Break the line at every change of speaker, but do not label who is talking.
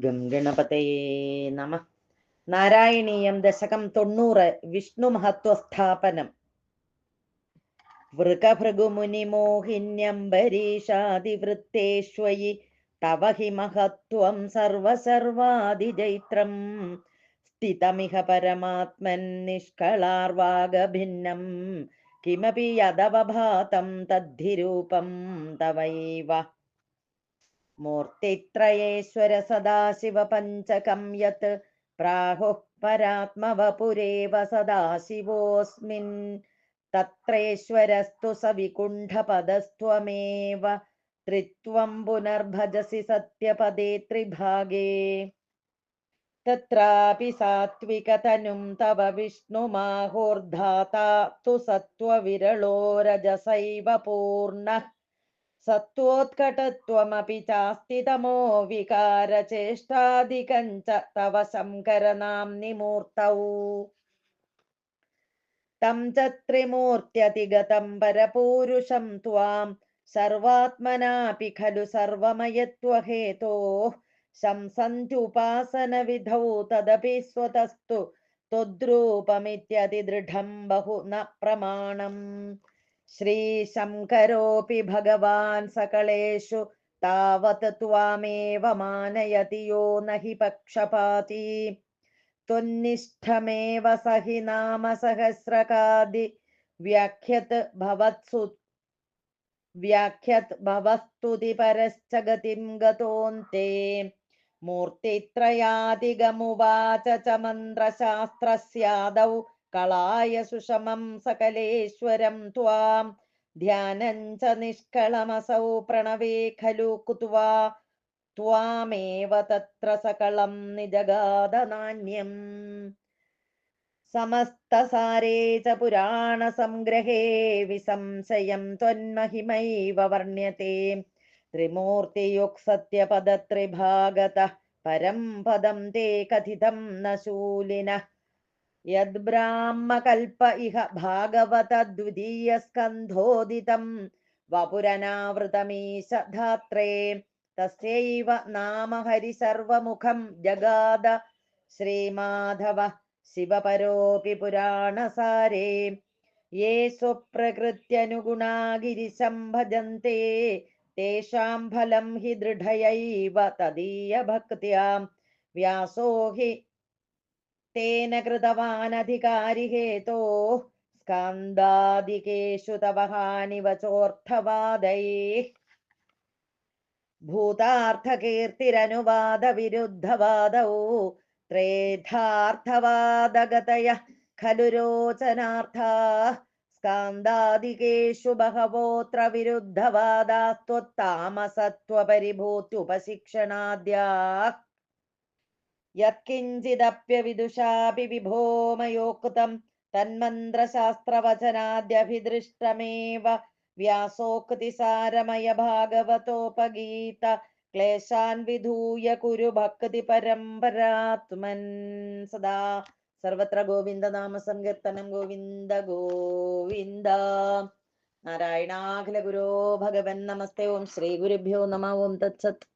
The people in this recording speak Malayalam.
ഗം ഗണപതയേ നമഃ. നാരായണീയം ദശകം 90. വിഷ്ണു മഹത്വസ്ഥാപനം. വൃകഭൃഗുമുനിമോഹിന്യംബരീഷാദിവൃത്തേഷ്വയി തവ ഹി മഹത്വം സർവസർവാദിജൈത്രം സ്ഥിതമിഹ പരമാത്മൻ നിഷ്കളാർവാഗഭിന്നം കിമപി യദവഭാതം തദ്ധിരൂപം തവൈവ. മൂർത്തിത്രയേശ്വര സദാശിവ പഞ്ചകം യത് പ്രാഹുഃ പരാത്മവപുരേവ സദാശിവോऽസ്മിൻ തത്രേശ്വരസ്തു സവികുണ്ഠപദസ്ത്വമേവ ത്രിത്വം പുനർഭജസി സത്യപദേ ത്രിഭാഗേ. തത്രാപി സാത്വികതനും തവ വിഷ്ണുമാഹോർധാതാ തു സത്വവിരളോ രജസൈവ പൂർണ്ണഃ സത്വോത്കടത്വമപി ചാസ്തി തമോ വികാരചേഷ്ടാദികं ച തവ ശങ്കരനാംനി മൂർത്തൗ. തം ച ത്രിമൂർത്യതിഗതം പരപൂരുഷം ത്വാം സർവാത്മനാപി ഖലു സർവമയത്വഹേതോഃ ശംസന്ത്യുപാസനവിധൗ തദപി സ്വതസ്തു ത്വദ്രൂപമിത്യതിദൃഢം ബഹു ന പ്രമാണം. ശ്രീശങ്കരോऽപി ഭഗവാൻ സകളേഷു താവത് ത്വാമേവ മാനയതി യോ നഹി പക്ഷപാതി ത്വന്നിഷ്ഠമേവ സഹി നാമ സഹസ്രകാദി വ്യാഖ്യത് ഭവസ്തുതി പരശ്ച ഗതിം ഗതോऽന്തേ. മൂർത്തിത്രയാദിഗമുവാച ച മന്ത്രശാസ്ത്രസ്യാദൗ കളായ സുഷമം സകലേശ്വരം ത്വാം ധ്യാനം ച നിഷ്കളമസൗ പ്രണവേ ഖലു കുത്വാ ത്വാമേവ തത്ര സകളം നിജഗാദ നാന്യം. സമസ്തസാരേ ച പുരാണ സംഗ്രഹേ വിസംശയം ത്വന്മഹിമൈവ വർണ്യത്തെ ത്രിമൂർത്തിയുക് സത്യപദത്രിഭാഗതഃ പരം പദം തേ കഥിതം ന ശൂലിനഃ. യദ്ബ്രാഹ്മകൽപ ഇഹ ഭാഗവത ദ്വിതീയസ്കന്ധോദിതം വപുരനാവൃതമീശ ധാത്രേ തസ്യൈവ നാമ ഹരി സർവമുഖം ജഗാദ ശ്രീമാധവ ശിവപരോപി പുരാണസാരേ. യേ സ്വപ്രകൃത്യനുഗുണാ ഗിരിശം ഭജന്തെ തേഷാം ഫലം ഹി ദൃഢയൈവ തദീയ ഭക്ത്യാ. വ്യാസോ ഹി തേന കൃതവാനധികാരി ഹേതോഃ സ്കന്ധാദികേഷു തവ ഹാനിവചോർത്ഥവാദൈഃ. ഭൂതാർത്ഥകീർത്തിരനുവാദ വിരുദ്ധവാദൗ ത്രേധാർത്ഥവാദഗതയഃ ഖലു രോചനാർത്ഥാഃ സ്കന്ധാദികേഷു ബഹവോത്ര വിരുദ്ധവാദാസ്ത്വത്താമസത്വപരിഭൂത്യുപശിക്ഷണാദ്യാഃ. യത്കിഞ്ചിദപ്യവിദുഷാപി വിഭോ മയോക്തം തന്മന്ത്രശാസ്ത്രവചനാദ്യഭിദൃഷ്ടമേവ വ്യാസോക്തിസാരമയ ഭാഗവതോപഗീത ക്ലേശാൻ വിധൂയ കുരു ഭക്തി പരമ്പരാത്മൻ സദാ. സർവത്ര ഗോവിന്ദനാമ സങ്കീർത്തനം. ഗോവിന്ദ ഗോവിന്ദ. നാരായണാഖില ഗുരോ ഭഗവൻ നമസ്തേ. ഓം ശ്രീ ഗുരുഭ്യോ നമഃ. ഓം തത്സത്.